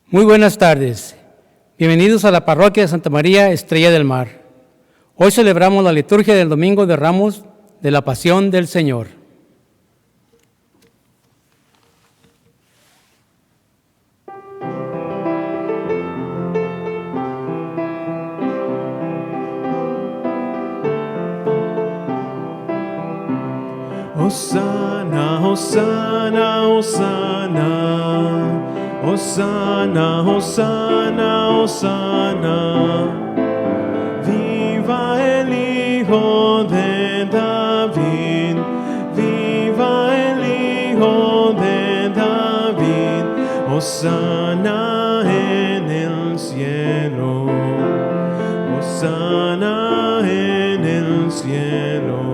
Muy buenas tardes. Bienvenidos a la parroquia de Santa María Estrella del Mar. Hoy celebramos la liturgia del Domingo de Ramos de la Pasión del Señor. Hosanna, Hosanna, Hosanna, Hosanna, Hosanna, Hosanna. Viva el Hijo de David, viva el Hijo de David. Hosanna en el cielo, Hosanna en el cielo.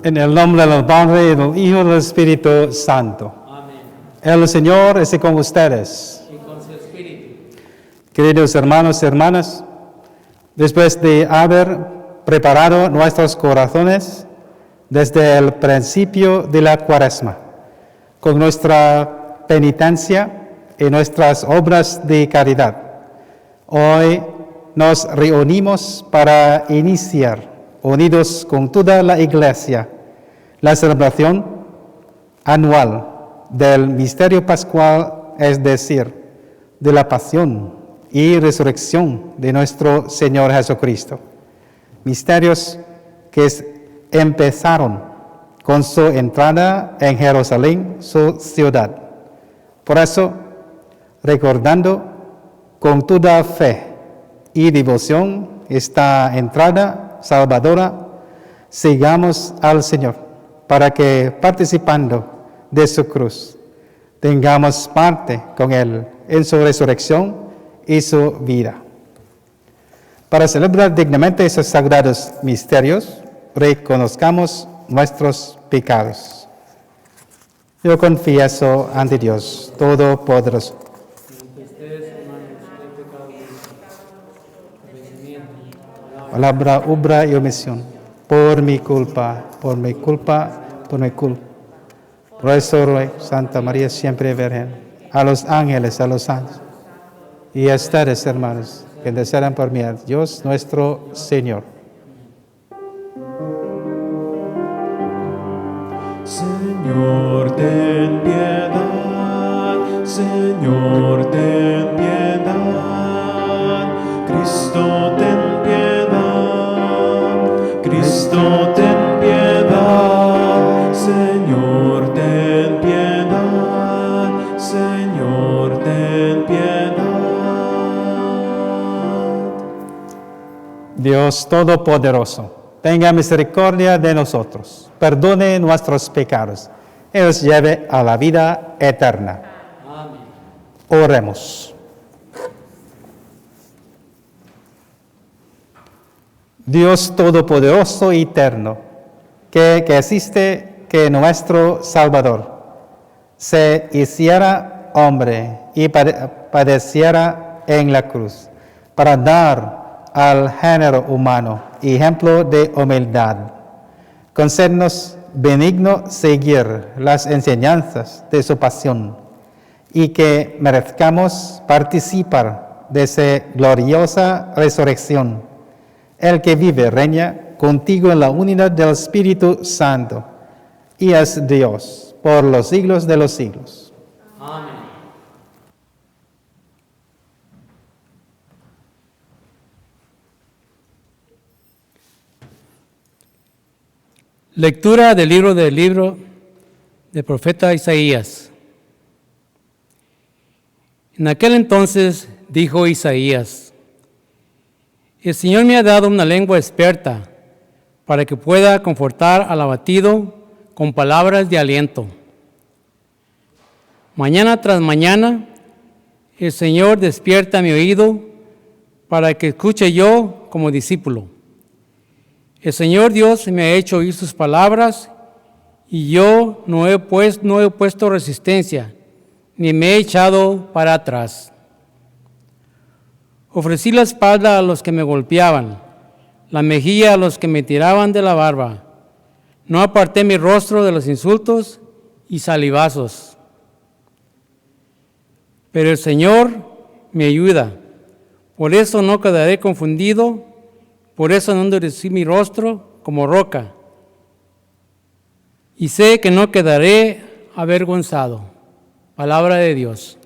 En el nombre del Padre, y del Hijo y del Espíritu Santo. Amén. El Señor esté con ustedes. Y con su espíritu. Queridos hermanos y hermanas, después de haber preparado nuestros corazones desde el principio de la Cuaresma, con nuestra penitencia y nuestras obras de caridad, hoy nos reunimos para iniciar, unidos con toda la Iglesia, la celebración anual del misterio pascual, es decir, de la pasión y resurrección de nuestro Señor Jesucristo. Misterios que empezaron con su entrada en Jerusalén, su ciudad. Por eso, recordando con toda fe y devoción esta entrada salvadora, sigamos al Señor, para que, participando de su cruz, tengamos parte con Él en su resurrección y su vida. Para celebrar dignamente esos sagrados misterios, reconozcamos nuestros pecados. Yo confieso ante Dios Todopoderoso. Palabra, obra y omisión. Por mi culpa. Por eso, Santa María siempre Virgen, a los ángeles, a los santos, y a ustedes, hermanos, que desean por mí, a Dios nuestro Señor. Señor, ten piedad, Señor, ten piedad, Cristo, ten piedad, Cristo, ten piedad, Señor, ten piedad, Señor, ten piedad. Dios Todopoderoso, tenga misericordia de nosotros, perdone nuestros pecados y nos lleve a la vida eterna. Amén. Oremos. Dios Todopoderoso y eterno, que existe, que nuestro Salvador se hiciera hombre y padeciera en la cruz, para dar al género humano ejemplo de humildad. Concédenos benigno seguir las enseñanzas de su pasión y que merezcamos participar de esa gloriosa resurrección. El que vive reina contigo en la unidad del Espíritu Santo y es Dios por los siglos de los siglos. Amén. Lectura del libro del profeta Isaías. En aquel entonces dijo Isaías: el Señor me ha dado una lengua experta para que pueda confortar al abatido con palabras de aliento. Mañana tras mañana, el Señor despierta mi oído para que escuche yo como discípulo. El Señor Dios me ha hecho oír sus palabras y yo no he puesto resistencia, ni me he echado para atrás. Ofrecí la espalda a los que me golpeaban, la mejilla a los que me tiraban de la barba. No aparté mi rostro de los insultos y salivazos. Pero el Señor me ayuda. Por eso no quedaré confundido, por eso no endurecí mi rostro como roca. Y sé que no quedaré avergonzado. Palabra de Dios.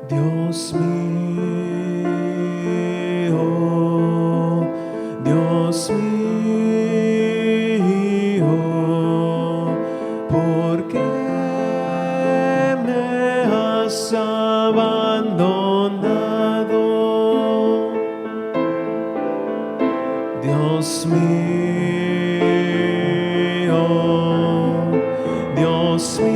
Dios mío, Dios mío, ¿por qué me has abandonado? Dios mío, Dios mío.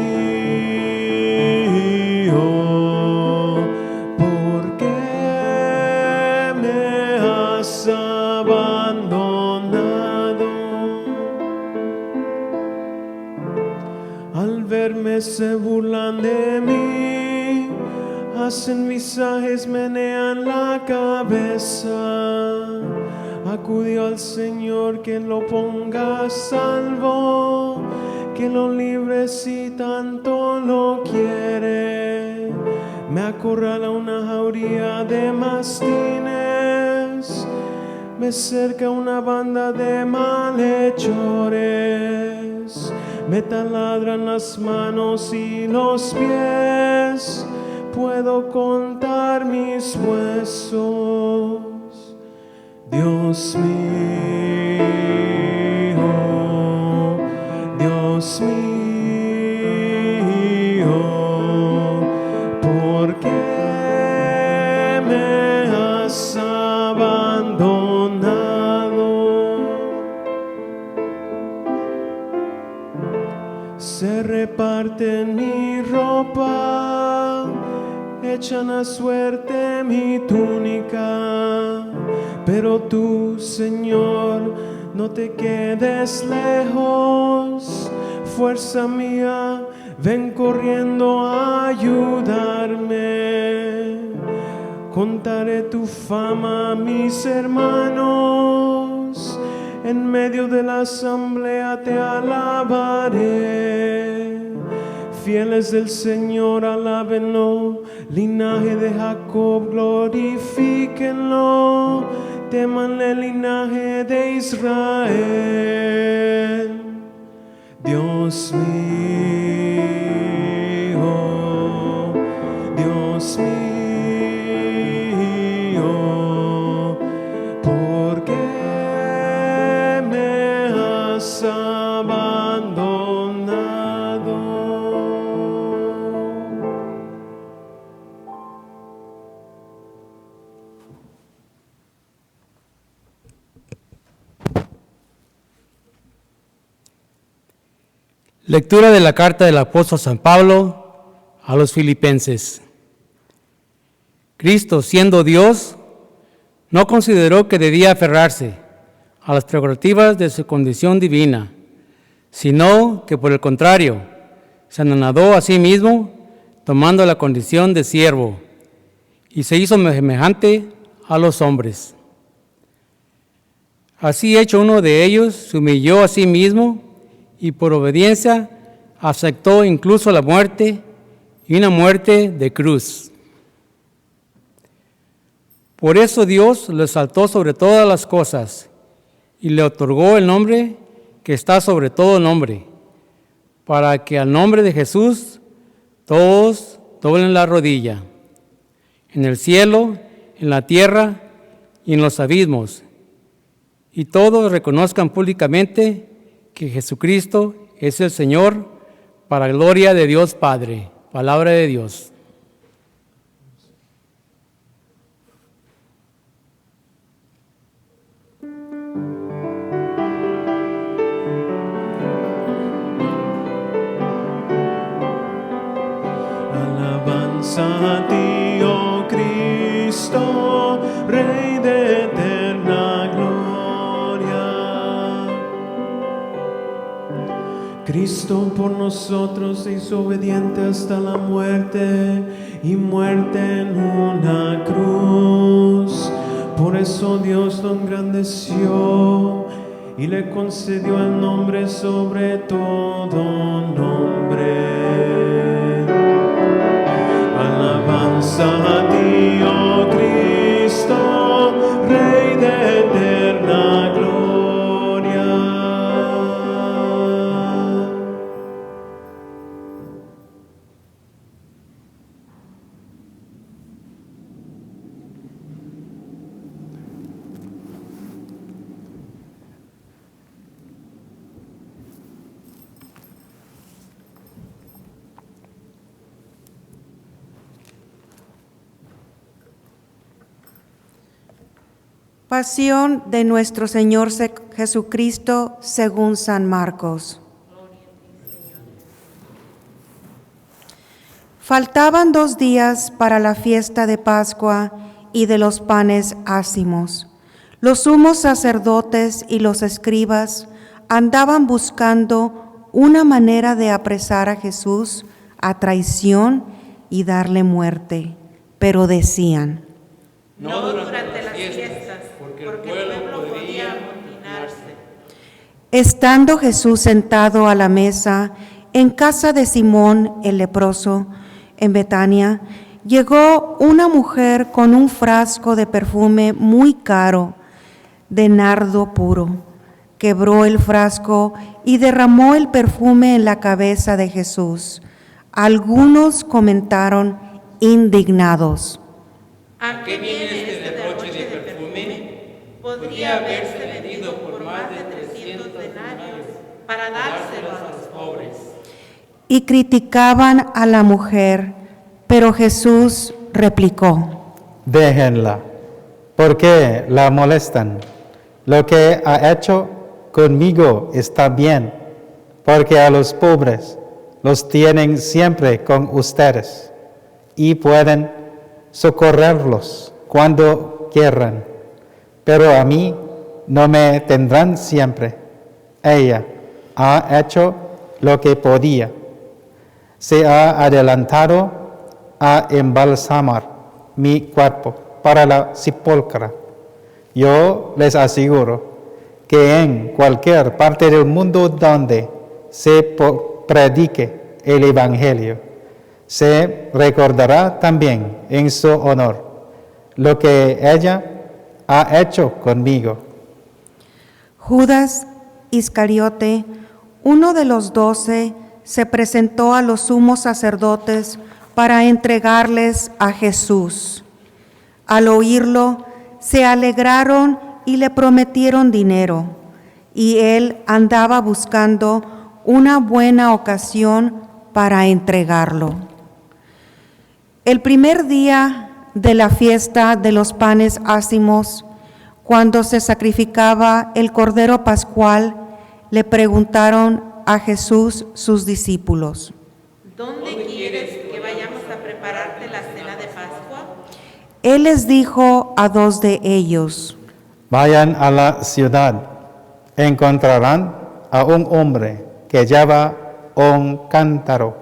Se burlan de mí, hacen visajes, menean la cabeza. Acudió al Señor que lo ponga a salvo, que lo libre si tanto lo quiere. Me acorrala una jauría de mastines, me cerca una banda de malhechores. Me taladran las manos y los pies, puedo contar mis huesos. Dios mío, Dios mío, ¿por qué me has abandonado? Se reparten mi ropa, echan a suerte mi túnica, pero tú, Señor, no te quedes lejos. Fuerza mía, ven corriendo a ayudarme. Contaré tu fama a mis hermanos, en medio de la asamblea te alabaré. Fieles del Señor, alábenlo, linaje de Jacob, glorifíquenlo, temanle el linaje de Israel. Dios mío, Dios mío, ¿por qué me has abandonado? Lectura de la carta del apóstol San Pablo a los Filipenses. Cristo, siendo Dios, no consideró que debía aferrarse a las prerrogativas de su condición divina, sino que por el contrario, se anonadó a sí mismo, tomando la condición de siervo, y se hizo semejante a los hombres. Así hecho uno de ellos, se humilló a sí mismo, y por obediencia aceptó incluso la muerte, y una muerte de cruz. Por eso Dios lo exaltó sobre todas las cosas y le otorgó el nombre que está sobre todo nombre, para que al nombre de Jesús todos doblen la rodilla, en el cielo, en la tierra y en los abismos, y todos reconozcan públicamente que Jesucristo es el Señor, para gloria de Dios Padre. Palabra de Dios. alabanza a ti, oh Cristo, Rey de eterna gloria. Cristo por nosotros se hizo obediente hasta la muerte y muerte en una cruz. Por eso Dios lo engrandeció y le concedió el nombre sobre todo nombre. Alabanza a ti, oh Cristo, Rey de eterna gloria. Pasión de nuestro Señor Jesucristo según San Marcos. Faltaban 2 días para la fiesta de Pascua y de los panes ácimos. Los sumos sacerdotes y los escribas andaban buscando una manera de apresar a Jesús a traición y darle muerte, pero decían: No durante las fiestas, porque el pueblo podría amotinarse. Estando Jesús sentado a la mesa en casa de Simón el leproso, en Betania, llegó una mujer con un frasco de perfume muy caro, de nardo puro. Quebró el frasco y derramó el perfume en la cabeza de Jesús. Algunos comentaron indignados: ¿A qué viene este derroche de perfume? Podría haberse vendido por más de 300 denarios para dárselo a los pobres. y criticaban a la mujer, pero Jesús replicó: Déjenla, ¿por qué la molestan? Lo que ha hecho conmigo está bien, porque a los pobres los tienen siempre con ustedes y pueden socorrerlos cuando quieran, pero a mí no me tendrán siempre. Ella ha hecho lo que podía. Se ha adelantado a embalsamar mi cuerpo para la sepultura. Yo les aseguro que en cualquier parte del mundo donde se predique el Evangelio, se recordará también en su honor lo que ella ha hecho conmigo. Judas Iscariote, uno de los 12, se presentó a los sumos sacerdotes para entregarles a Jesús. Al oírlo, se alegraron y le prometieron dinero, y él andaba buscando una buena ocasión para entregarlo. El primer día de la fiesta de los panes ácimos, cuando se sacrificaba el Cordero Pascual, le preguntaron a Jesús sus discípulos: ¿Dónde quieres que vayamos a prepararte la cena de Pascua? Él les dijo a 2 de ellos: Vayan a la ciudad, encontrarán a un hombre que lleva un cántaro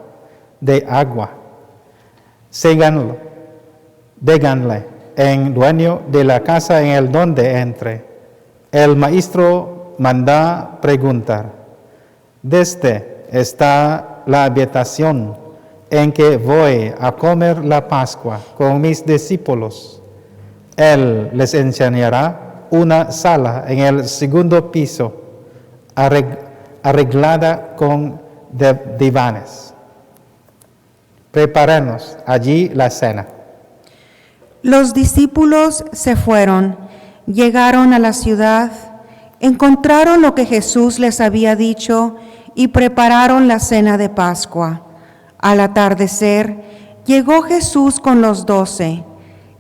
de agua. Síganlo, díganle en dueño de la casa en el donde entre. El maestro manda preguntar: ¿Dónde está la habitación en que voy a comer la Pascua con mis discípulos? Él les enseñará una sala en el segundo piso, arreglada con divanes. Prepárenos allí la cena. Los discípulos se fueron, llegaron a la ciudad, encontraron lo que Jesús les había dicho y prepararon la cena de Pascua. Al atardecer, llegó Jesús con los 12.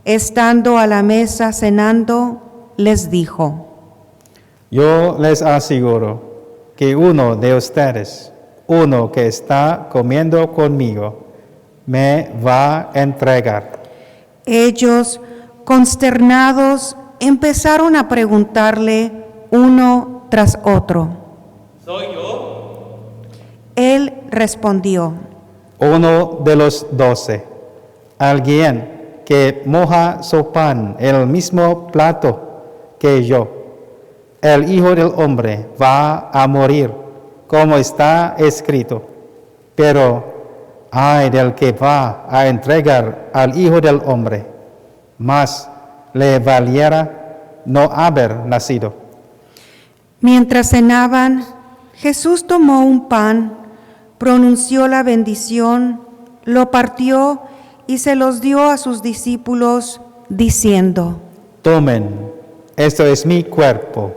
Estando a la mesa cenando, les dijo: Yo les aseguro que uno de ustedes, uno que está comiendo conmigo, me va a entregar. Ellos, consternados, empezaron a preguntarle uno tras otro. ¿Soy yo? Él respondió: Uno de los 12, alguien que moja su pan en el mismo plato que yo. El Hijo del Hombre va a morir, como está escrito, pero ay del que va a entregar al Hijo del Hombre, más le valiera no haber nacido. Mientras cenaban, Jesús tomó un pan, pronunció la bendición, lo partió y se los dio a sus discípulos, diciendo: Tomen, esto es mi cuerpo.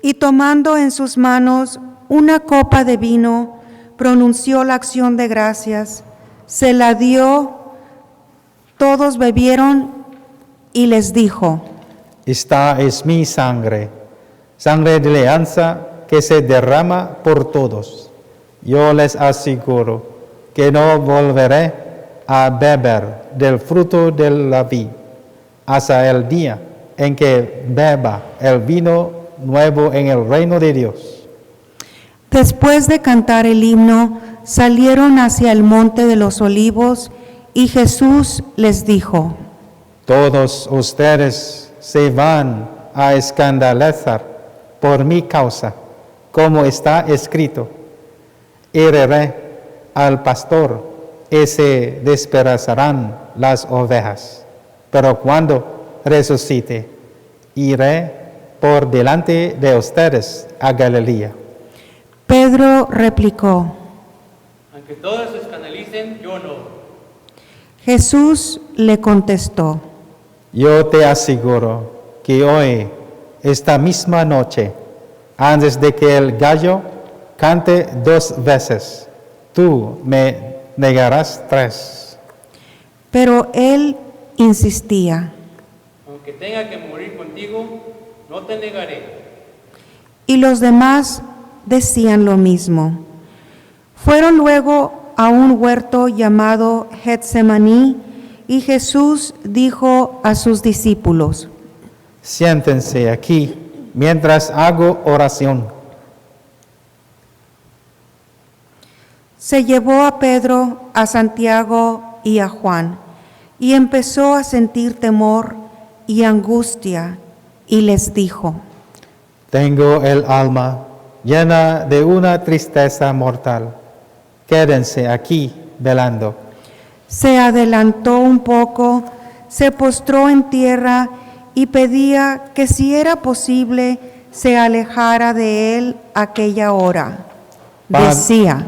Y tomando en sus manos una copa de vino, pronunció la acción de gracias, se la dio, todos bebieron y les dijo: Esta es mi sangre, sangre de alianza que se derrama por todos. Yo les aseguro que no volveré a beber del fruto de la vid hasta el día en que beba el vino nuevo en el reino de Dios. Después de cantar el himno, salieron hacia el monte de los olivos y Jesús les dijo: Todos ustedes se van a escandalizar por mi causa, como está escrito: heriré al pastor y se despedazarán las ovejas. Pero cuando resucite, iré por delante de ustedes a Galilea. Pedro replicó: Aunque todos se escandalicen, yo no. Jesús le contestó: Yo te aseguro que hoy, esta misma noche, antes de que el gallo cante 2 veces, tú me negarás 3. Pero él insistía. Aunque tenga que morir contigo, no te negaré. Y los demás decían lo mismo. Fueron luego a un huerto llamado Getsemaní, y Jesús dijo a sus discípulos: Siéntense aquí mientras hago oración. Se llevó a Pedro, a Santiago y a Juan, y empezó a sentir temor y angustia, y les dijo: Tengo el alma llena de una tristeza mortal. Quédense aquí velando. Se adelantó un poco, se postró en tierra y pedía que si era posible se alejara de él aquella hora. Decía: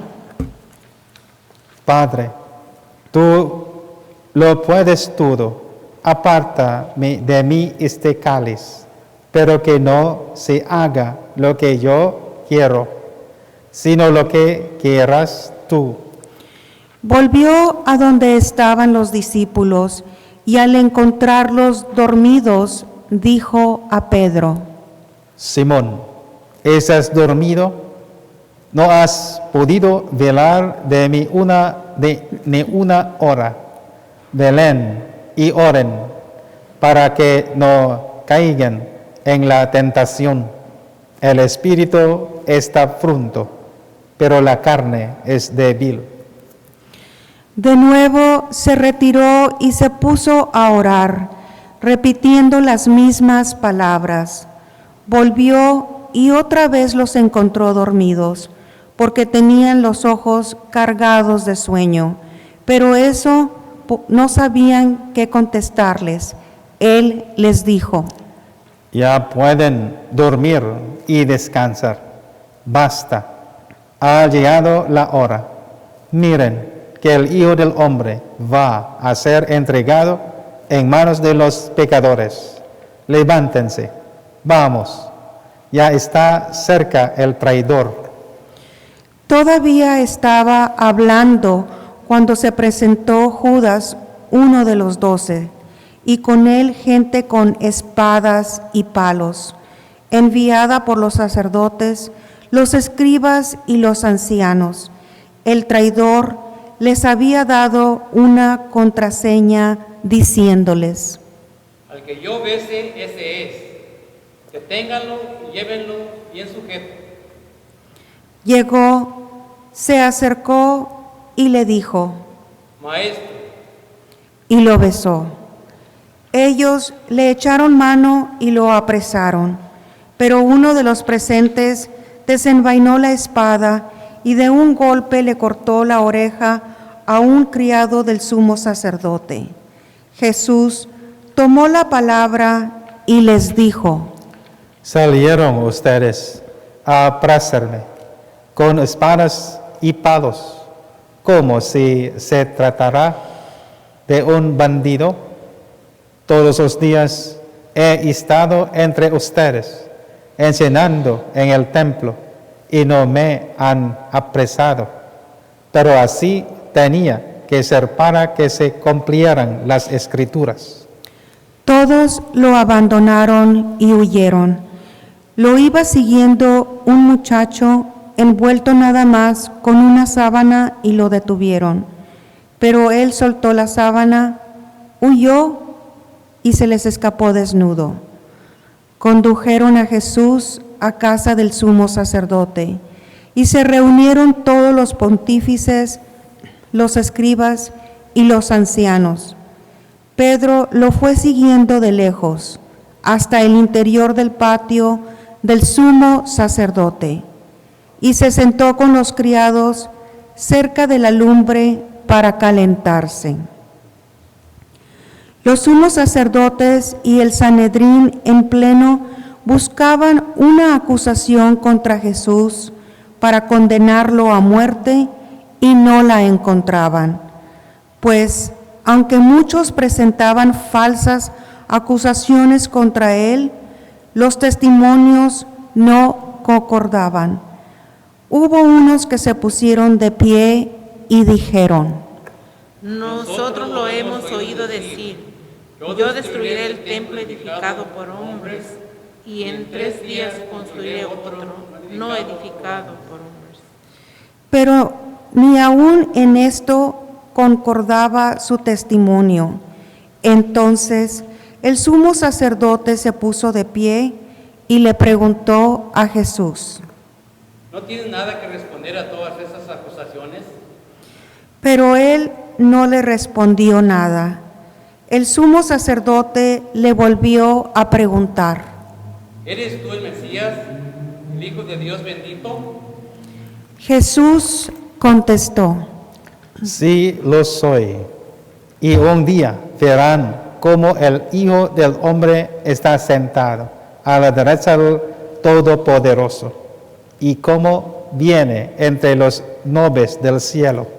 Padre, tú lo puedes todo, aparta de mí este cáliz, pero que no se haga lo que yo quiero, sino lo que quieras tú. Volvió a donde estaban los discípulos y al encontrarlos dormidos, dijo a Pedro: Simón, ¿estás dormido? ¿No has podido velar de mí ni una hora? Velen y oren para que no caigan en la tentación. El espíritu está pronto, pero la carne es débil. De nuevo se retiró y se puso a orar, repitiendo las mismas palabras. Volvió y otra vez los encontró dormidos, porque tenían los ojos cargados de sueño, pero eso no sabían qué contestarles. Él les dijo: Ya pueden dormir y descansar. Basta, ha llegado la hora. Miren que el Hijo del Hombre va a ser entregado en manos de los pecadores. Levántense, vamos, ya está cerca el traidor. Todavía estaba hablando cuando se presentó Judas, uno de los 12, y con él gente con espadas y palos, enviada por los sacerdotes, los escribas y los ancianos. el traidor les había dado una contraseña diciéndoles: al que yo bese, ese es. Deténganlo y llévenlo bien sujeto. Llegó, se acercó y le dijo: Maestro, y lo besó. Ellos le echaron mano y lo apresaron, pero uno de los presentes desenvainó la espada y de un golpe le cortó la oreja a un criado del sumo sacerdote. Jesús tomó la palabra y les dijo: salieron ustedes a apresarme con espadas y palos, como si se tratara de un bandido. Todos los días he estado entre ustedes, enseñando en el templo, y no me han apresado. Pero así tenía que ser para que se cumplieran las Escrituras. Todos lo abandonaron y huyeron. Lo iba siguiendo un muchacho envuelto nada más con una sábana y lo detuvieron. Pero él soltó la sábana, huyó y se les escapó desnudo. Condujeron a Jesús a casa del sumo sacerdote y se reunieron todos los pontífices, los escribas y los ancianos. Pedro lo fue siguiendo de lejos hasta el interior del patio del sumo sacerdote y se sentó con los criados cerca de la lumbre para calentarse. Los sumos sacerdotes y el Sanedrín en pleno buscaban una acusación contra Jesús para condenarlo a muerte y no la encontraban, pues aunque muchos presentaban falsas acusaciones contra él, los testimonios no concordaban. Hubo unos que se pusieron de pie y dijeron: nosotros lo hemos oído decir: yo destruiré el templo edificado por hombres, y en 3 días construiré otro, no edificado por hombres. Pero ni aún en esto concordaba su testimonio. Entonces el sumo sacerdote se puso de pie y le preguntó a Jesús: ¿no tienes nada que responder a todas esas acusaciones? Pero él no le respondió nada. El sumo sacerdote le volvió a preguntar: ¿eres tú el Mesías, el Hijo de Dios bendito? Jesús contestó: sí lo soy, y un día verán cómo el Hijo del Hombre está sentado a la derecha del Todopoderoso, y cómo viene entre los nubes del cielo.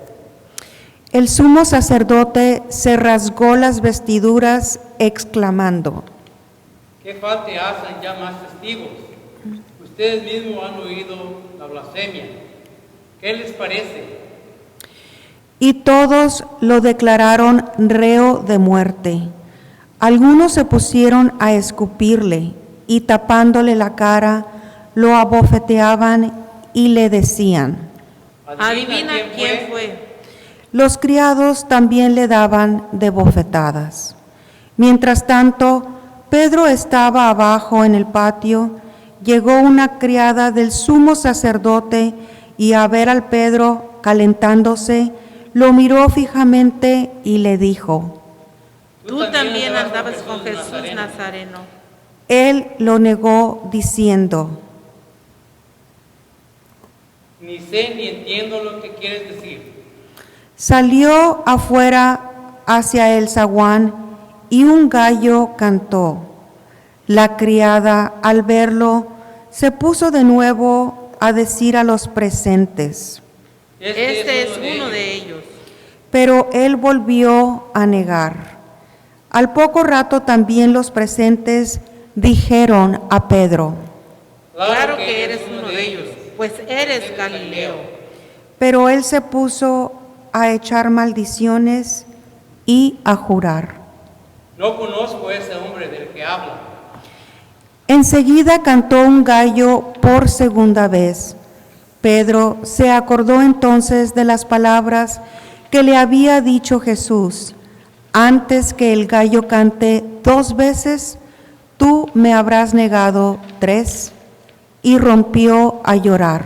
El sumo sacerdote se rasgó las vestiduras exclamando: ¿qué falta hacen ya más testigos? Ustedes mismos han oído la blasfemia. ¿Qué les parece? Y todos lo declararon reo de muerte. Algunos se pusieron a escupirle y tapándole la cara, lo abofeteaban y le decían: adivina quién fue. Los criados también le daban de bofetadas. Mientras tanto, Pedro estaba abajo en el patio. Llegó una criada del sumo sacerdote y a ver al Pedro calentándose, lo miró fijamente y le dijo: tú también andabas con Jesús Nazareno. Él lo negó diciendo: ni sé ni entiendo lo que quieres decir. Salió afuera hacia el zaguán y un gallo cantó. La criada, al verlo, se puso de nuevo a decir a los presentes: este es uno de ellos. Pero él volvió a negar. Al poco rato también los presentes dijeron a Pedro: claro que eres uno de ellos, pues eres Galileo. Pero él se puso a echar maldiciones y a jurar: no conozco a ese hombre del que habla. Enseguida cantó un gallo por segunda vez. Pedro se acordó entonces de las palabras que le había dicho Jesús: antes que el gallo cante 2 veces, tú me habrás negado 3, y rompió a llorar.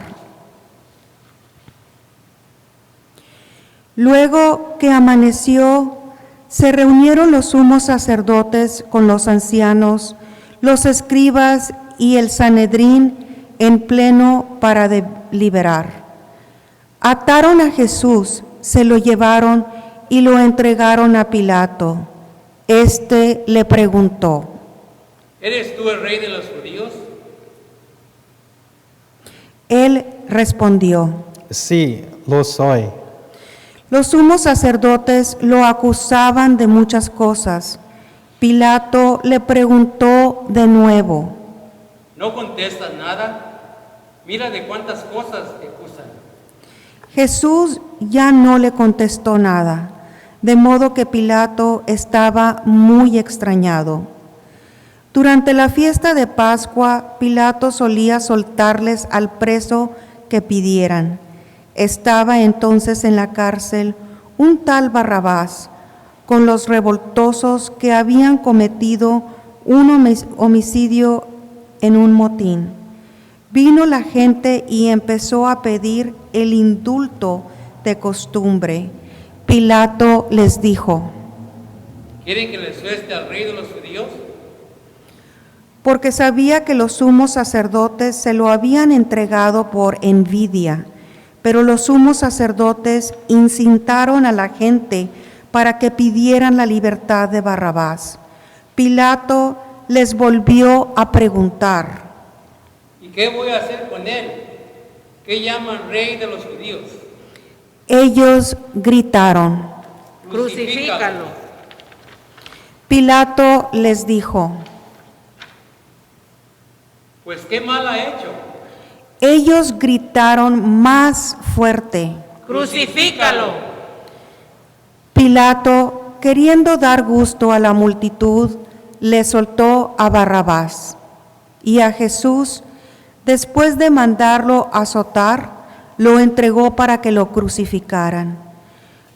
Luego que amaneció, se reunieron los sumos sacerdotes con los ancianos, los escribas y el Sanedrín en pleno para deliberar. Ataron a Jesús, se lo llevaron y lo entregaron a Pilato. Este le preguntó: ¿Eres tú el rey de los judíos? Él respondió: Sí, lo soy. Los sumos sacerdotes lo acusaban de muchas cosas. Pilato le preguntó de nuevo: ¿No contestas nada? Mira de cuántas cosas te acusan. Jesús ya no le contestó nada, de modo que Pilato estaba muy extrañado. Durante la fiesta de Pascua, Pilato solía soltarles al preso que pidieran. Estaba entonces en la cárcel un tal Barrabás, con los revoltosos que habían cometido un homicidio en un motín. Vino la gente y empezó a pedir el indulto de costumbre. Pilato les dijo: ¿Quieren que les suelte al rey de los judíos? Porque sabía que los sumos sacerdotes se lo habían entregado por envidia, pero los sumos sacerdotes incitaron a la gente para que pidieran la libertad de Barrabás. Pilato les volvió a preguntar: ¿Y qué voy a hacer con él? ¿Qué llaman rey de los judíos? Ellos gritaron. Crucifícalo. Pilato les dijo: Pues qué mal ha hecho. Ellos gritaron más fuerte. Crucifícalo. Pilato, queriendo dar gusto a la multitud, le soltó a Barrabás. Y a Jesús, después de mandarlo azotar, lo entregó para que lo crucificaran.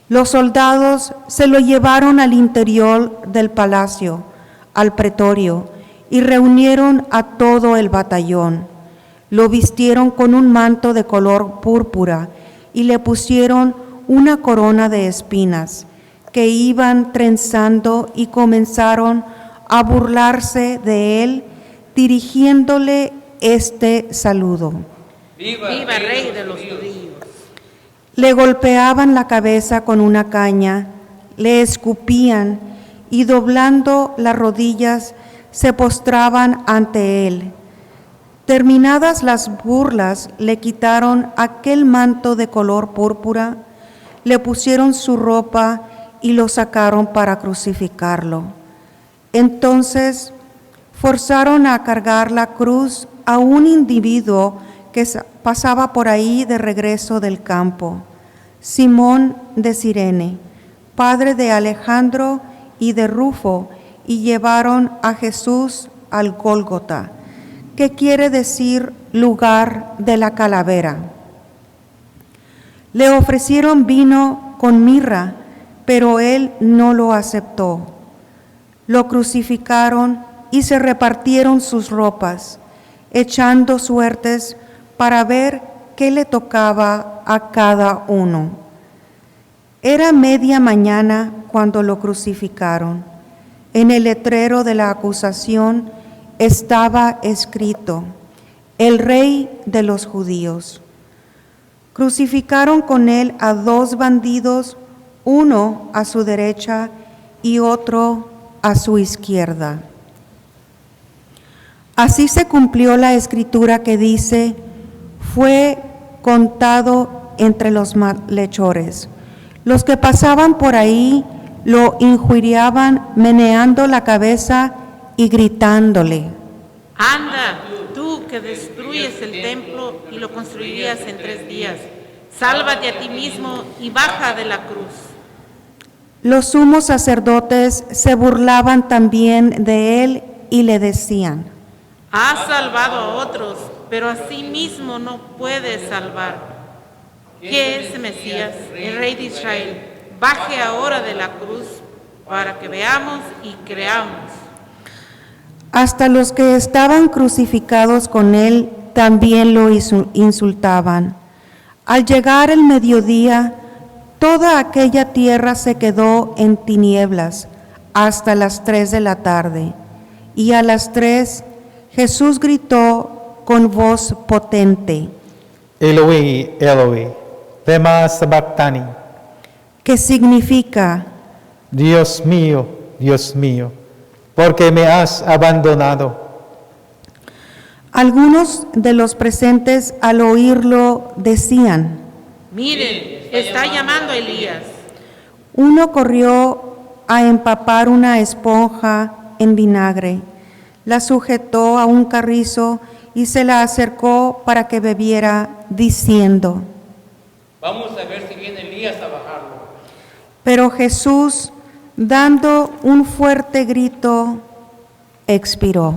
Los soldados se lo llevaron al interior del palacio, al pretorio, y reunieron a todo el batallón. Lo vistieron con un manto de color púrpura y le pusieron una corona de espinas, que iban trenzando y comenzaron a burlarse de él, dirigiéndole este saludo: Viva rey de los judíos. Le golpeaban la cabeza con una caña, le escupían y doblando las rodillas se postraban ante él. Terminadas las burlas, le quitaron aquel manto de color púrpura, le pusieron su ropa y lo sacaron para crucificarlo. Entonces forzaron a cargar la cruz a un individuo que pasaba por ahí de regreso del campo, Simón de Cirene, padre de Alejandro y de Rufo, y llevaron a Jesús al Gólgota, que quiere decir lugar de la calavera. Le ofrecieron vino con mirra, pero él no lo aceptó. Lo crucificaron y se repartieron sus ropas, echando suertes para ver qué le tocaba a cada uno. Era media mañana cuando lo crucificaron. En el letrero de la acusación estaba escrito: el rey de los judíos. Crucificaron con él a 2 bandidos, uno a su derecha y otro a su izquierda. Así se cumplió la escritura que dice: fue contado entre los malhechores. Los que pasaban por ahí lo injuriaban meneando la cabeza y gritándole: Anda, tú que destruyes el templo y lo construirías en 3 días, sálvate a ti mismo y baja de la cruz. Los sumos sacerdotes se burlaban también de él y le decían: Has salvado a otros, pero a sí mismo no puede salvar. Que ese Mesías, el Rey de Israel, baje ahora de la cruz para que veamos y creamos. Hasta los que estaban crucificados con él también lo insultaban. Al llegar el mediodía, toda aquella tierra se quedó en tinieblas hasta las 3 de la tarde. Y a las 3, Jesús gritó con voz potente, Eloi, Eloi, lema sabactani, que significa, Dios mío, ¿por qué me has abandonado? Algunos de los presentes al oírlo decían. Miren, está llamando a Elías. Uno corrió a empapar una esponja en vinagre, la sujetó a un carrizo y se la acercó para que bebiera, diciendo, Vamos a ver si viene Elías a bajarlo. pero Jesús, dando un fuerte grito, expiró.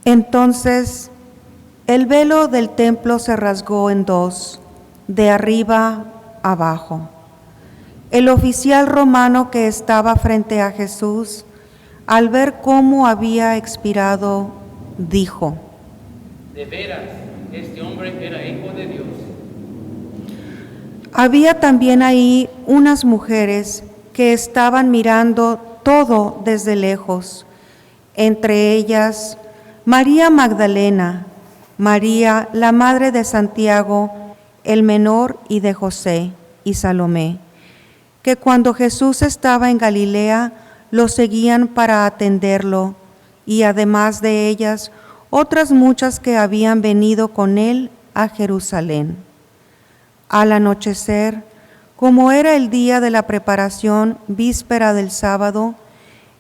Entonces el velo del templo se rasgó en dos, de arriba abajo. El oficial romano que estaba frente a Jesús, al ver cómo había expirado, dijo, De veras, este hombre era hijo de Dios. había también ahí unas mujeres que estaban mirando todo desde lejos, entre ellas María Magdalena, María, la madre de Santiago, el menor, y de José, y Salomé, que cuando Jesús estaba en Galilea, lo seguían para atenderlo, y además de ellas, otras muchas que habían venido con él a Jerusalén. Al anochecer, como era el día de la preparación, víspera del sábado,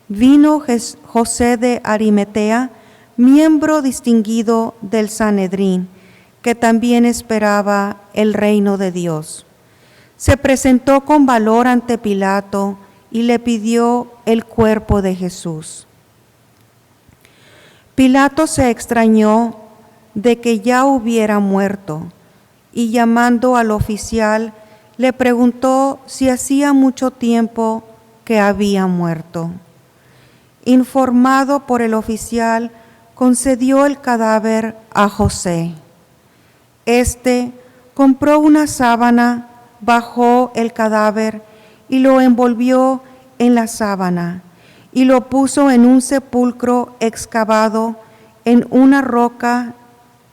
vino José de Arimatea, miembro distinguido del Sanedrín, que también esperaba el reino de Dios. Se presentó con valor ante Pilato y le pidió el cuerpo de Jesús. Pilato se extrañó de que ya hubiera muerto y llamando al oficial le preguntó si hacía mucho tiempo que había muerto. Informado por el oficial, concedió el cadáver a José. Este compró una sábana, bajó el cadáver y lo envolvió en la sábana y lo puso en un sepulcro excavado en una roca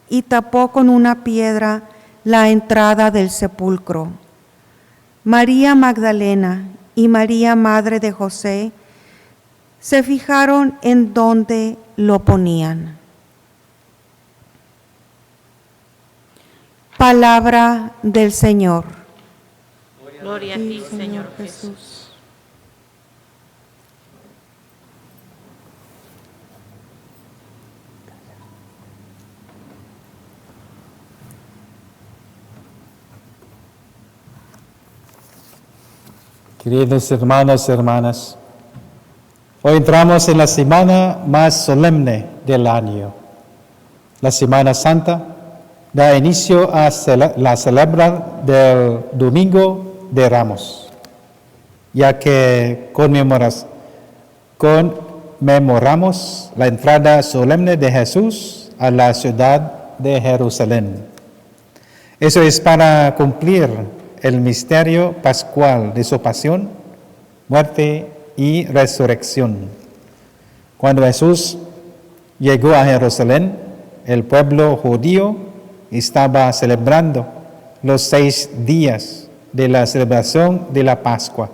y tapó con una piedra la entrada del sepulcro. María Magdalena y María, madre de José, se fijaron en dónde lo ponían. Palabra del Señor. Gloria a ti, Señor Jesús. Queridos hermanos y hermanas, hoy entramos en la semana más solemne del año. La Semana Santa da inicio a la celebración del Domingo de Ramos, ya que conmemoramos la entrada solemne de Jesús a la ciudad de Jerusalén. Eso es para cumplir el misterio pascual de su pasión, muerte y resurrección. Cuando Jesús llegó a Jerusalén, el pueblo judío estaba celebrando los 6 días de la celebración de la Pascua.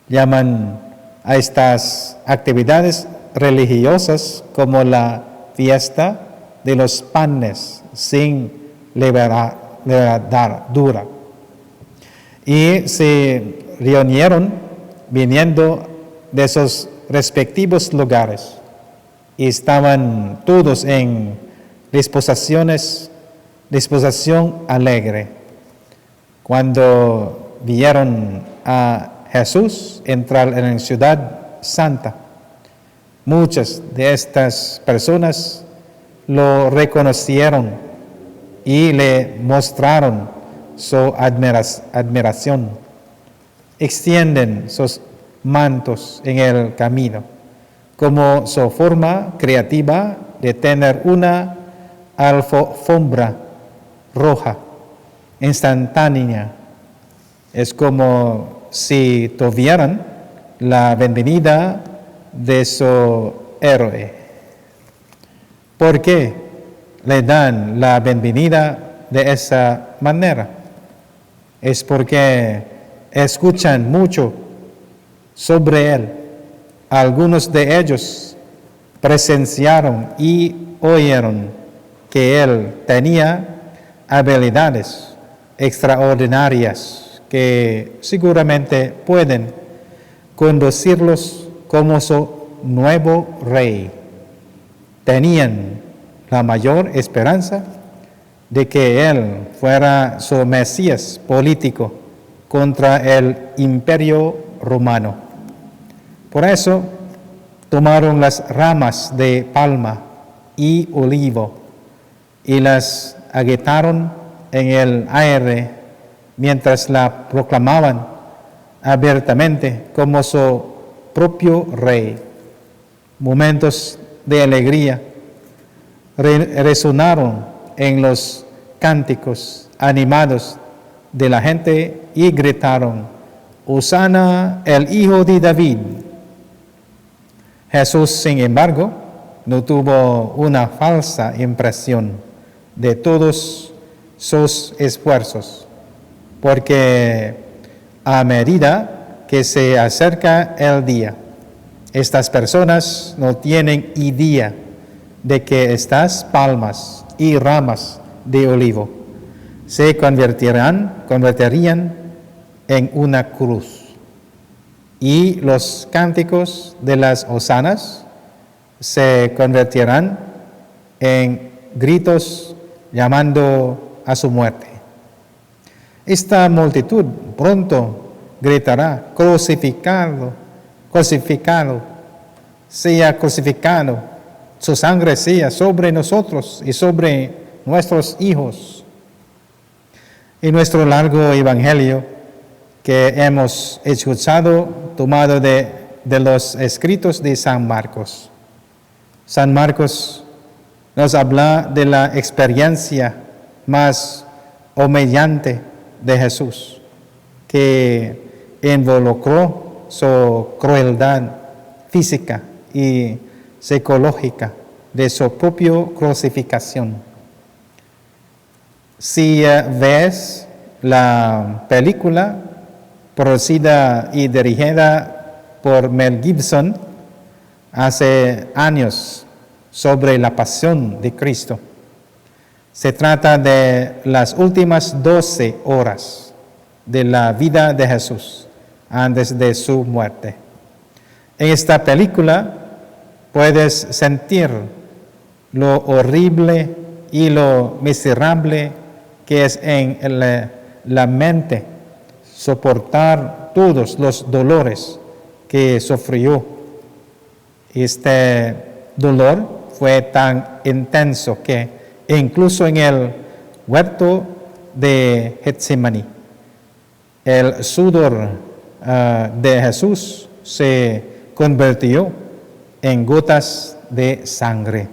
Llaman a estas actividades religiosas como la fiesta de los panes sin levadura. Y se reunieron viniendo de sus respectivos lugares y estaban todos en disposición alegre. Cuando vieron a Jesús entrar en la ciudad santa, muchas de estas personas lo reconocieron y le mostraron su admiración. Extienden sus mantos en el camino, como su forma creativa de tener una alfombra roja instantánea. Es como si tuvieran la bienvenida de su héroe. ¿Por qué le dan la bienvenida de esa manera? Es porque escuchan mucho sobre él. Algunos de ellos presenciaron y oyeron que él tenía habilidades extraordinarias que seguramente pueden conducirlos como su nuevo rey. Tenían la mayor esperanza de que él fuera su Mesías político contra el imperio romano. Por eso tomaron las ramas de palma y olivo y las agitaron en el aire mientras la proclamaban abiertamente como su propio rey. Momentos de alegría resonaron en los cánticos animados de la gente y gritaron: Hosana, el hijo de David. Jesús, sin embargo, no tuvo una falsa impresión de todos sus esfuerzos, porque a medida que se acerca el día, estas personas no tienen idea de que estas palmas y ramas de olivo se convertirían en una cruz. Y los cánticos de las hosanas se convertirán en gritos llamando a su muerte. Esta multitud pronto gritará: crucificado, crucificado, sea crucificado, su sangre sea sobre nosotros y sobre nuestros hijos. En nuestro largo evangelio que hemos escuchado, tomado de los escritos de San Marcos. San Marcos nos habla de la experiencia más humillante de Jesús, que involucró su crueldad física y psicológica de su propia crucificación. Si ves la película producida y dirigida por Mel Gibson hace años sobre la pasión de Cristo, se trata de las últimas 12 horas de la vida de Jesús antes de su muerte. En esta película puedes sentir lo horrible y lo miserable que es en la mente soportar todos los dolores que sufrió. Este dolor fue tan intenso que incluso en el huerto de Getsemaní, el sudor de Jesús se convirtió en gotas de sangre.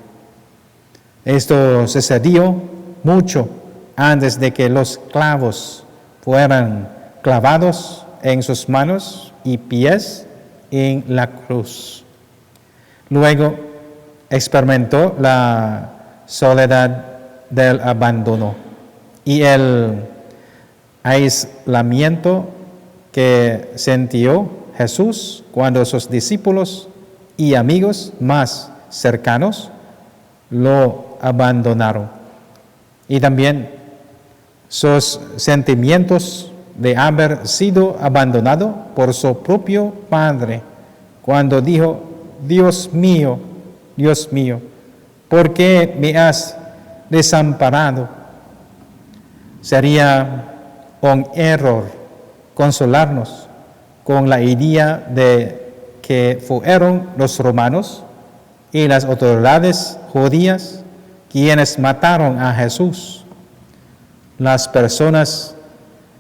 Esto sucedió mucho antes de que los clavos fueran clavados en sus manos y pies en la cruz. Luego experimentó la soledad del abandono y el aislamiento que sintió Jesús cuando sus discípulos y amigos más cercanos lo abandonaron. Y también sus sentimientos de haber sido abandonado por su propio padre, cuando dijo: Dios mío, ¿por qué me has desamparado? Sería un error consolarnos con la idea de que fueron los romanos y las autoridades judías quienes mataron a Jesús. Las personas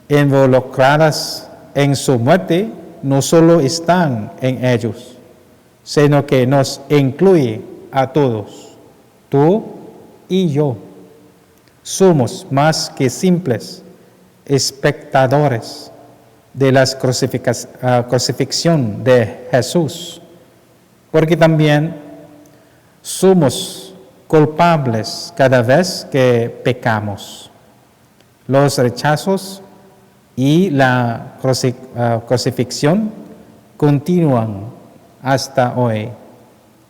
involucradas en su muerte no solo están en ellos, sino que nos incluye a todos, tú y yo. Somos más que simples espectadores de la crucifixión de Jesús, porque también somos culpables cada vez que pecamos. Los rechazos y la crucifixión continúan hasta hoy.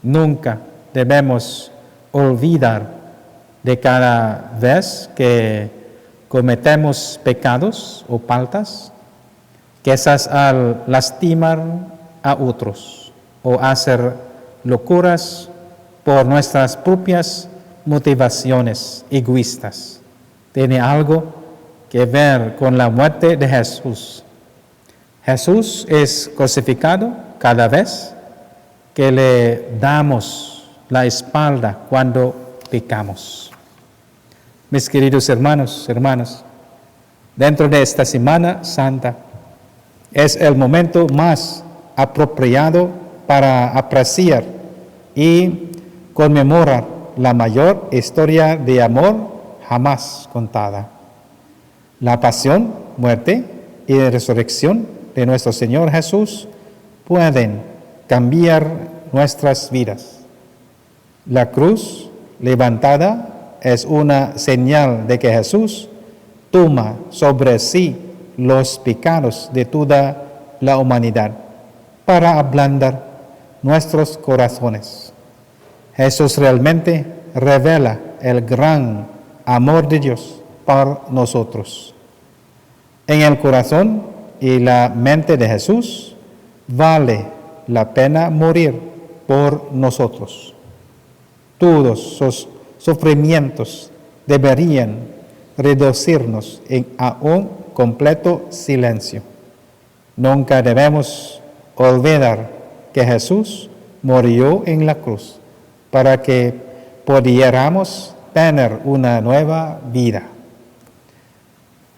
Nunca debemos olvidar de cada vez que cometemos pecados o faltas, quizás al lastimar a otros o hacer locuras por nuestras propias motivaciones egoístas. Tiene algo que ver con la muerte de Jesús. Jesús es crucificado cada vez que le damos la espalda cuando pecamos. Mis queridos hermanos, hermanas, dentro de esta Semana Santa es el momento más apropiado para apreciar y conmemorar la mayor historia de amor jamás contada. La pasión, muerte y resurrección de nuestro Señor Jesús pueden cambiar nuestras vidas. La cruz levantada es una señal de que Jesús toma sobre sí los pecados de toda la humanidad para ablandar nuestros corazones. Jesús realmente revela el gran amor de Dios por nosotros. En el corazón y la mente de Jesús vale la pena morir por nosotros. Todos sus sufrimientos deberían reducirnos a un completo silencio. Nunca debemos olvidar que Jesús murió en la cruz para que pudiéramos tener una nueva vida.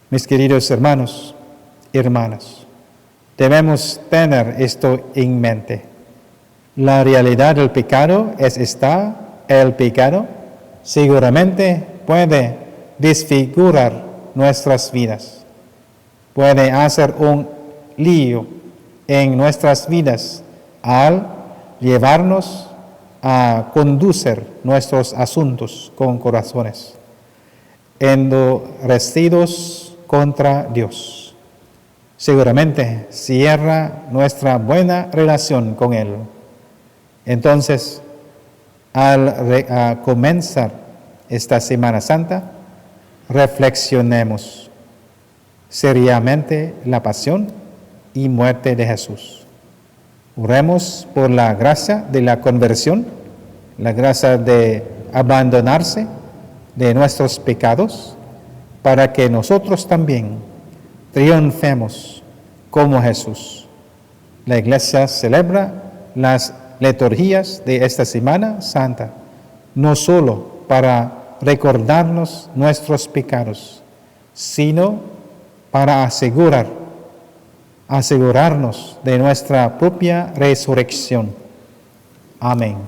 Mis queridos hermanos y hermanas, debemos tener esto en mente. La realidad del pecado es esta: el pecado seguramente puede desfigurar nuestras vidas, puede hacer un lío en nuestras vidas al llevarnos a conducir nuestros asuntos con corazones endurecidos contra Dios. Seguramente cierra nuestra buena relación con Él. Entonces, al comenzar esta Semana Santa, reflexionemos seriamente la pasión y muerte de Jesús. Oremos por la gracia de la conversión, la gracia de abandonarse de nuestros pecados, para que nosotros también triunfemos como Jesús. La Iglesia celebra las liturgias de esta Semana Santa, no solo para recordarnos nuestros pecados, sino para asegurarnos de nuestra propia resurrección. Amén.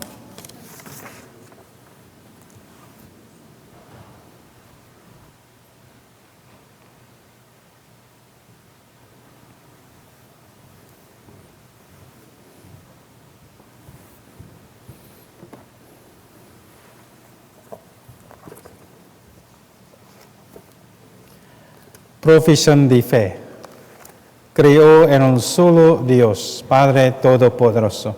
Profesión de fe. Creo en un solo Dios, Padre Todopoderoso,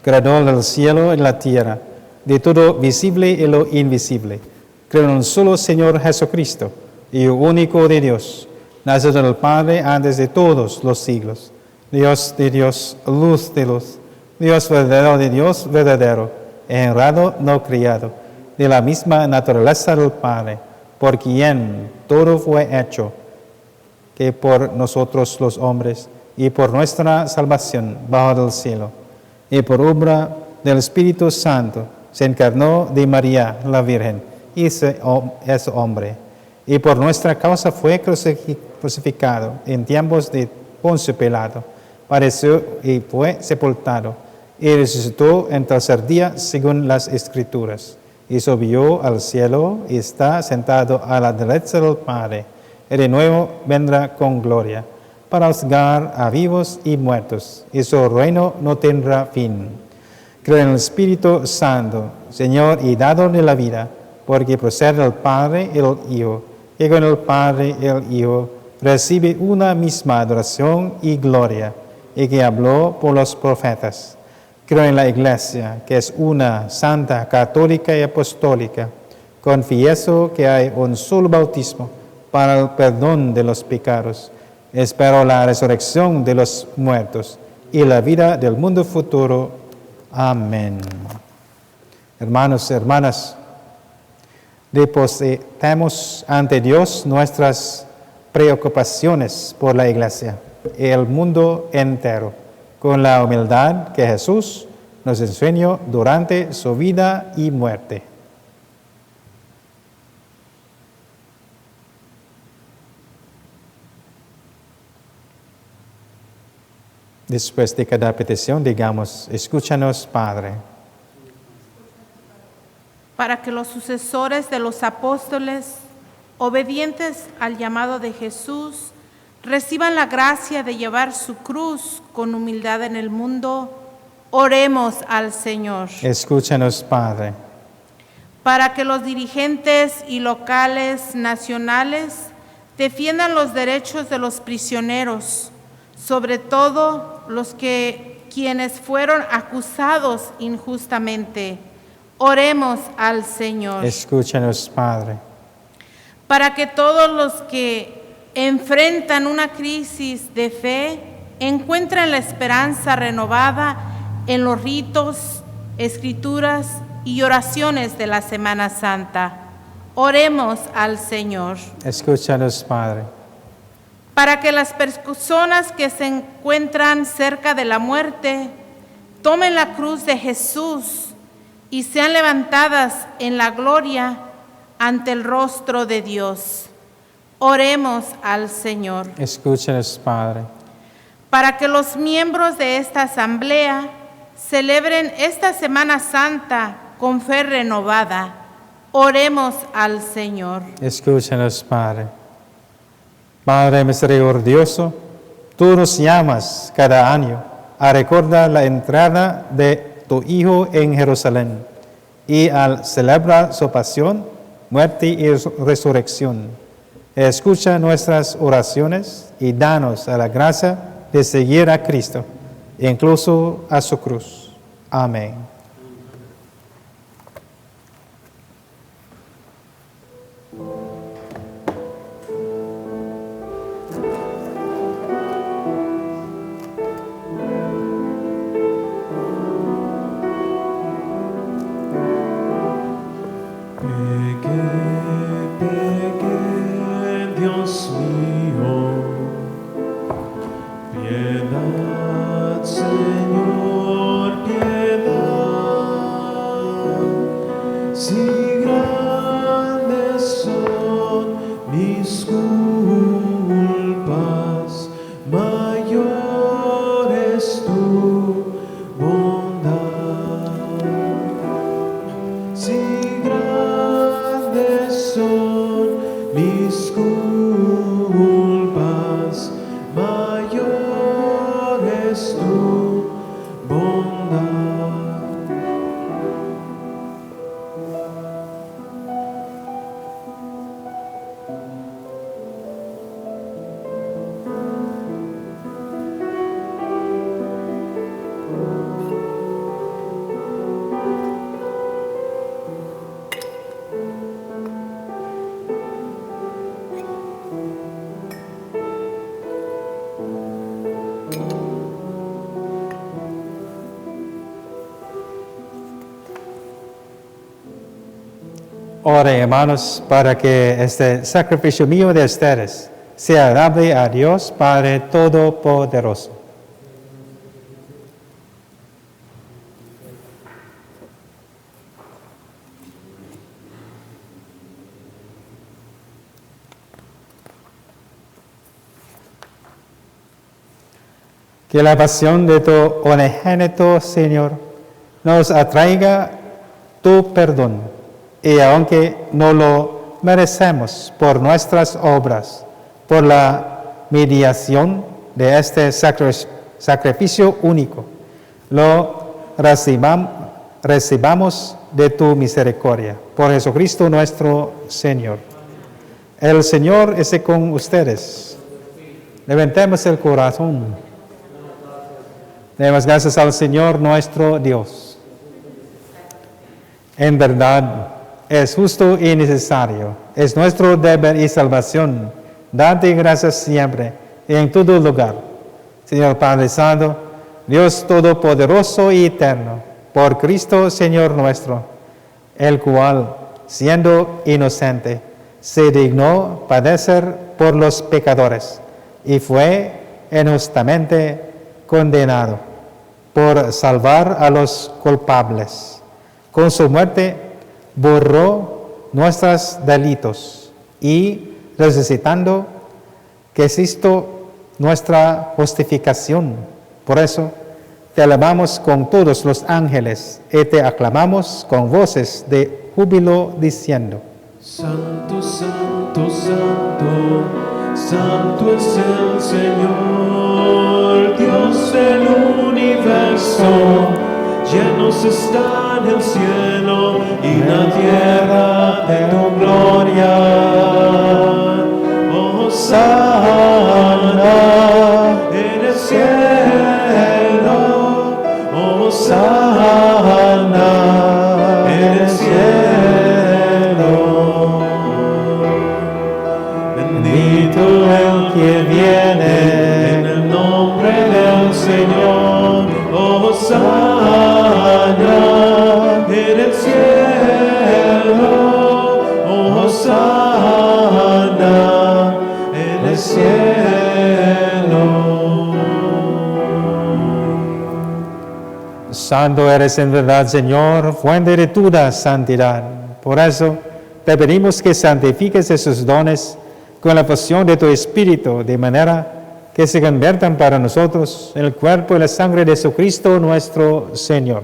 creador del cielo y la tierra, de todo visible y lo invisible. Creo en un solo Señor Jesucristo, Hijo único de Dios, nacido del Padre antes de todos los siglos, Dios de Dios, luz de luz, Dios verdadero de Dios verdadero, engendrado, no criado, de la misma naturaleza del Padre, por quien todo fue hecho, que por nosotros los hombres, y por nuestra salvación bajo del cielo, y por obra del Espíritu Santo, se encarnó de María la Virgen, y es hombre, y por nuestra causa fue crucificado en tiempos de Poncio Pilato, padeció y fue sepultado, y resucitó en tercer día según las Escrituras, y subió al cielo y está sentado a la derecha del Padre, y de nuevo vendrá con gloria, para juzgar a vivos y muertos, y su reino no tendrá fin. Creo en el Espíritu Santo, Señor y dador de la vida, porque procede del Padre y del Hijo, y con el Padre y el Hijo recibe una misma adoración y gloria, y que habló por los profetas. Creo en la Iglesia, que es una, santa, católica y apostólica. Confieso que hay un solo bautismo para el perdón de los pecados. Espero la resurrección de los muertos y la vida del mundo futuro. Amén. Hermanos y hermanas, depositemos ante Dios nuestras preocupaciones por la Iglesia y el mundo entero, con la humildad que Jesús nos enseñó durante su vida y muerte. Después de cada petición, digamos, escúchanos, Padre. Para que los sucesores de los apóstoles, obedientes al llamado de Jesús, reciban la gracia de llevar su cruz con humildad en el mundo, oremos al Señor. Escúchanos, Padre. Para que los dirigentes y locales nacionales defiendan los derechos de los prisioneros, sobre todo quienes fueron acusados injustamente. Oremos al Señor. Escúchanos, Padre. Para que todos los que enfrentan una crisis de fe encuentren la esperanza renovada en los ritos, escrituras y oraciones de la Semana Santa. Oremos al Señor. Escúchanos, Padre. Para que las personas que se encuentran cerca de la muerte tomen la cruz de Jesús y sean levantadas en la gloria ante el rostro de Dios. Oremos al Señor. Escúchanos, Padre. Para que los miembros de esta asamblea celebren esta Semana Santa con fe renovada. Oremos al Señor. Escúchanos, Padre. Padre misericordioso, tú nos llamas cada año a recordar la entrada de tu Hijo en Jerusalén y al celebrar su pasión, muerte y resurrección. Escucha nuestras oraciones y danos a la gracia de seguir a Cristo, incluso a su cruz. Amén. Dios mío, piedad, Señor, piedad. Si grandes son mis culpas, mayor es tu bondad. Si grandes son mis culpas, mayor es tu bondad. Ore, hermanos, para que este sacrificio mío de ustedes sea agradable a Dios Padre Todopoderoso. Que la pasión de tu unigénito Señor nos atraiga tu perdón, y aunque no lo merecemos por nuestras obras, por la mediación de este sacrificio único, lo recibamos de tu misericordia. Por Jesucristo nuestro Señor. El Señor esté con ustedes. Levantemos el corazón. Demos gracias al Señor nuestro Dios. En verdad, es justo y necesario, es nuestro deber y salvación, darte gracias siempre y en todo lugar. Señor Padre Santo, Dios Todopoderoso y Eterno, por Cristo Señor nuestro, el cual, siendo inocente, se dignó padecer por los pecadores y fue injustamente condenado por salvar a los culpables. Con su muerte borró nuestros delitos y resucitando, que existió nuestra justificación. Por eso te alabamos con todos los ángeles y te aclamamos con voces de júbilo diciendo: Santo, santo, santo, santo es el Señor, Dios del universo. Llenos están el cielo y la tierra de tu gloria. Hosana en el cielo, Hosana en el cielo. Bendito el que viene en el nombre del Señor. Hosana en el cielo, Hosana en el cielo. Santo eres en verdad, Señor, fuente de toda santidad. Por eso te pedimos que santifiques esos dones con la fusión de tu Espíritu, de manera que se conviertan para nosotros en el cuerpo y la sangre de Jesucristo nuestro Señor,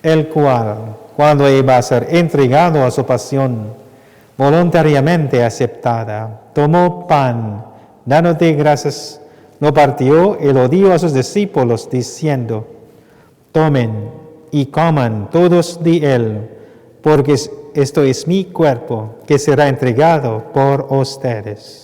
el cual, cuando iba a ser entregado a su pasión, voluntariamente aceptada, tomó pan, dándote gracias, lo partió y lo dio a sus discípulos, diciendo: tomen y coman todos de él, porque esto es mi cuerpo, que será entregado por ustedes.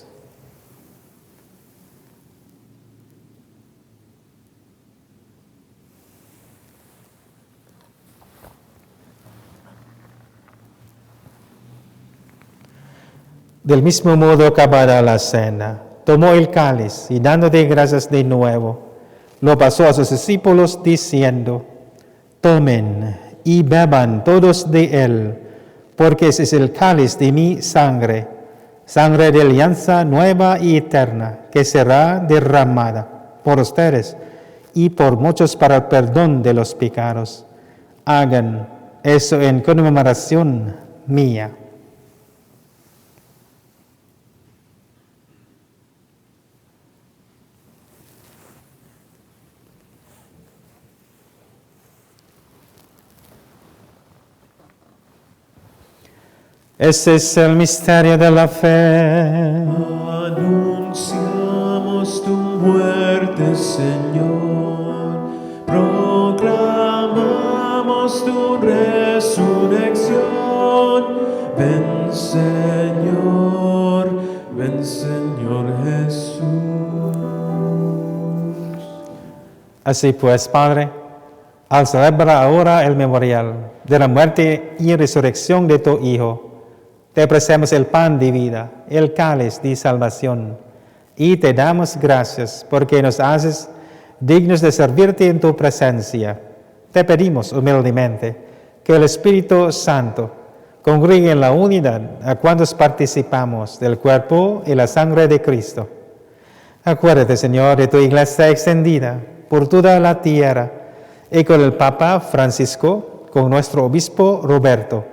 Del mismo modo, acabada la cena, tomó el cáliz y dándote gracias de nuevo, lo pasó a sus discípulos diciendo: tomen y beban todos de él, porque ese es el cáliz de mi sangre, sangre de alianza nueva y eterna, que será derramada por ustedes y por muchos para el perdón de los pecados. Hagan eso en conmemoración mía. Ese es el misterio de la fe. Anunciamos tu muerte, Señor. Proclamamos tu resurrección. Ven, Señor Jesús. Así pues, Padre, al celebrar ahora el memorial de la muerte y resurrección de tu Hijo, te ofrecemos el pan de vida, el cáliz de salvación, y te damos gracias porque nos haces dignos de servirte en tu presencia. Te pedimos humildemente que el Espíritu Santo, congregue en la unidad a cuantos participamos del cuerpo y la sangre de Cristo. Acuérdate, Señor, de tu iglesia extendida por toda la tierra y con el Papa Francisco, con nuestro obispo Roberto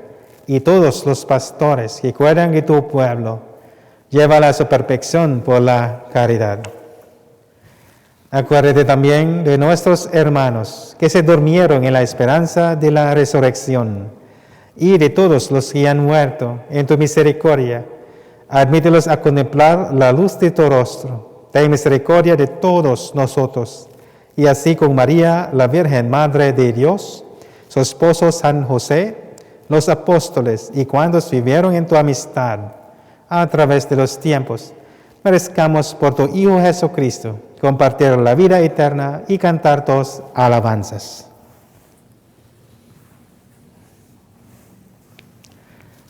y todos los pastores que cuidan de tu pueblo. Llévala a su perfección por la caridad. Acuérdate también de nuestros hermanos que se durmieron en la esperanza de la resurrección y de todos los que han muerto en tu misericordia. Admítelos a contemplar la luz de tu rostro. Ten misericordia de todos nosotros. Y así con María, la Virgen Madre de Dios, su esposo San José, los apóstoles y cuantos vivieron en tu amistad a través de los tiempos, merezcamos por tu Hijo Jesucristo compartir la vida eterna y cantar tus alabanzas.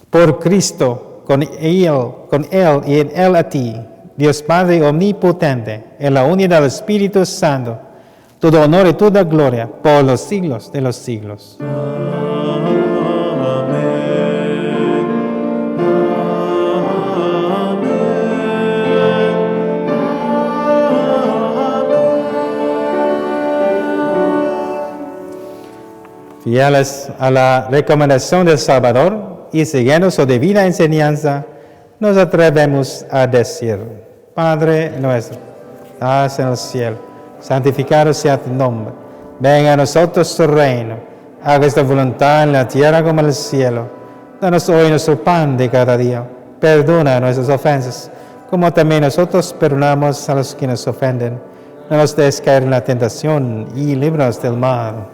Por Cristo, con Él y en Él a ti, Dios Padre omnipotente, en la unidad del Espíritu Santo, todo honor y toda gloria por los siglos de los siglos. Fieles a la recomendación del Salvador y siguiendo su divina enseñanza, nos atrevemos a decir: Padre nuestro, que estás en el cielo, santificado sea tu nombre. Venga a nosotros tu reino. Hagas tu voluntad en la tierra como en el cielo. Danos hoy nuestro pan de cada día. Perdona nuestras ofensas, como también nosotros perdonamos a los que nos ofenden. No nos dejes caer en la tentación y líbranos del mal.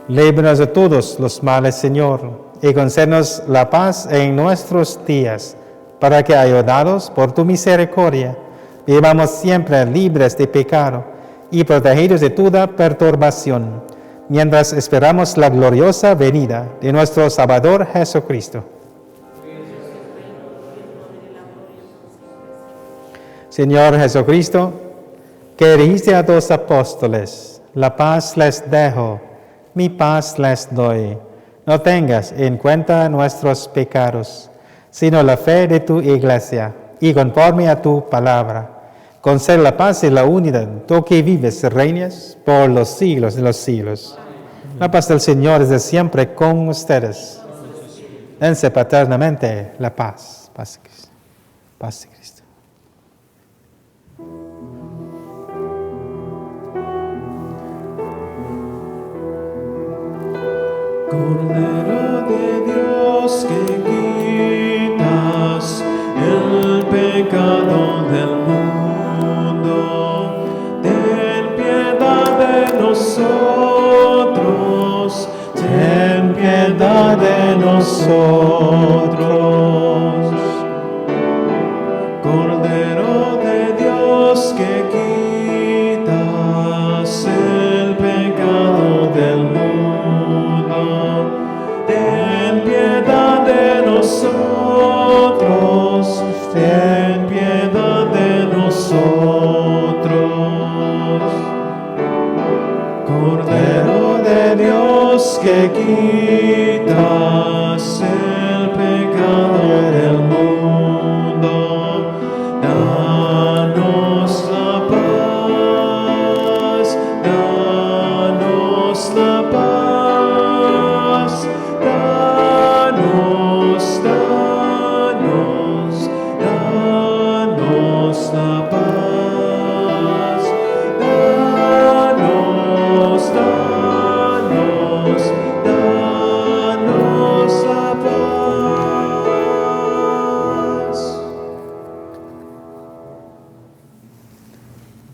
Líbranos de todos los males, Señor, y concédenos la paz en nuestros días, para que, ayudados por tu misericordia, vivamos siempre libres de pecado y protegidos de toda perturbación, mientras esperamos la gloriosa venida de nuestro Salvador Jesucristo. Señor Jesucristo, que dijiste a tus apóstoles: la paz les dejo, mi paz les doy. No tengas en cuenta nuestros pecados, sino la fe de tu iglesia, y conforme a tu palabra, concede la paz y la unidad, tú que vives y reinas por los siglos de los siglos. La paz del Señor es de siempre con ustedes. Dense paternamente la paz. Paz de Cristo. Paz de Cristo. Cordero de Dios que quitas el pecado del mundo, ten piedad de nosotros, ten piedad de nosotros. Cordero de Dios que quitas el pecado del mundo, ten piedad de nosotros, ten piedad de nosotros. Cordero de Dios que quitas el pecado del mundo, danos la paz, danos la paz, danos la paz, danos la paz.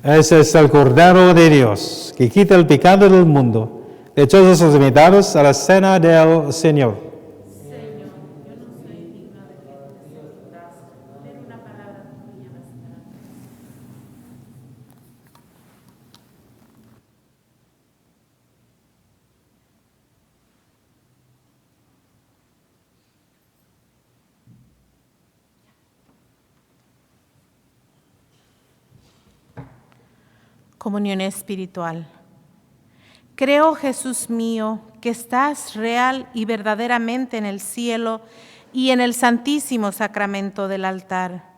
Ese es el Cordero de Dios, que quita el pecado del mundo. Dichosos los invitados a la cena del Señor. Comunión espiritual. Creo, Jesús mío, que estás real y verdaderamente en el cielo y en el santísimo sacramento del altar.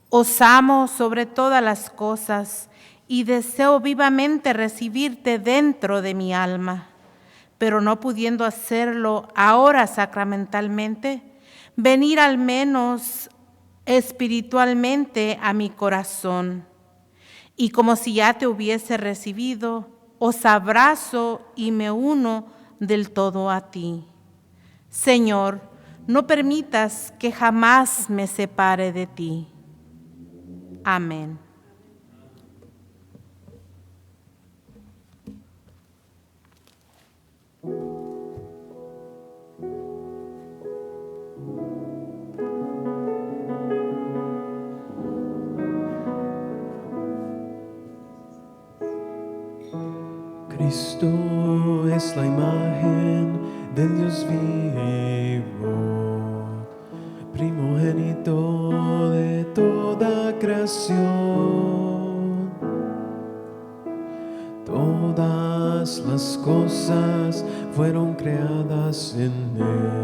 Os amo sobre todas las cosas y deseo vivamente recibirte dentro de mi alma, pero no pudiendo hacerlo ahora sacramentalmente, venir al menos espiritualmente a mi corazón. Y como si ya te hubiese recibido, os abrazo y me uno del todo a ti. Señor, no permitas que jamás me separe de ti. Amén. Cristo es la imagen del Dios vivo, primogénito de toda creación. Todas las cosas fueron creadas en Él,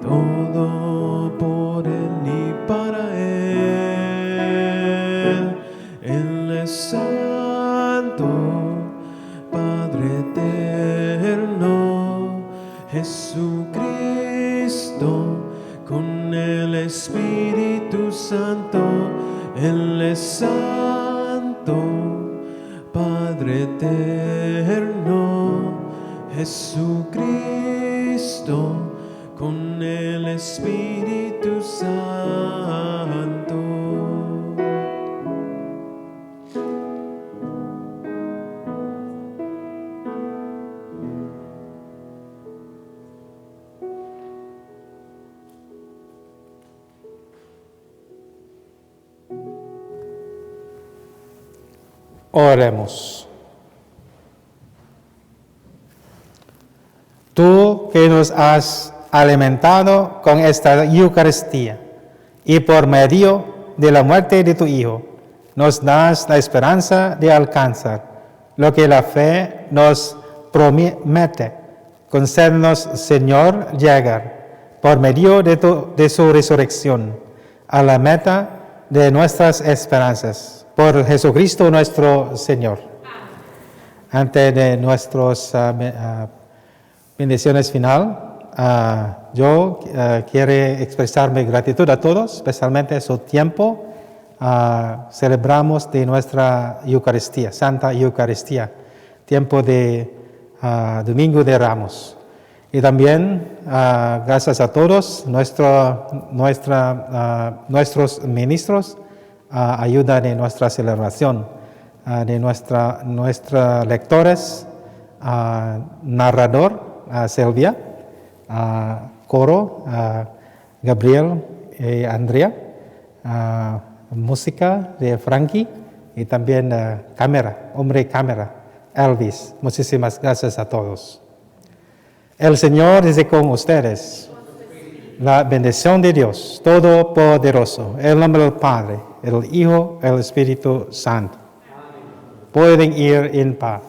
todo por Él y para Él. Él es santo, Padre eterno, Jesucristo, con el Espíritu Santo. Él es santo, Padre eterno, Jesucristo, con el Espíritu Santo. Oremos. Tú que nos has alimentado con esta Eucaristía y por medio de la muerte de tu Hijo, nos das la esperanza de alcanzar lo que la fe nos promete. Concédenos, Señor, llegar por medio de su resurrección a la meta de nuestras esperanzas. Por Jesucristo nuestro Señor. Antes de nuestras bendiciones final, yo quiero expresar mi gratitud a todos, especialmente su tiempo. Celebramos de nuestra Eucaristía, Santa Eucaristía, tiempo de Domingo de Ramos. Y también gracias a todos nuestros ministros, ayuda de nuestra celebración, de nuestra lectores, narrador, Silvia, coro, Gabriel y Andrea, música de Frankie y también cámara, Elvis. Muchísimas gracias a todos. El Señor esté con ustedes. La bendición de Dios Todopoderoso, el nombre del Padre, el Hijo, el Espíritu Santo. Pueden ir en paz.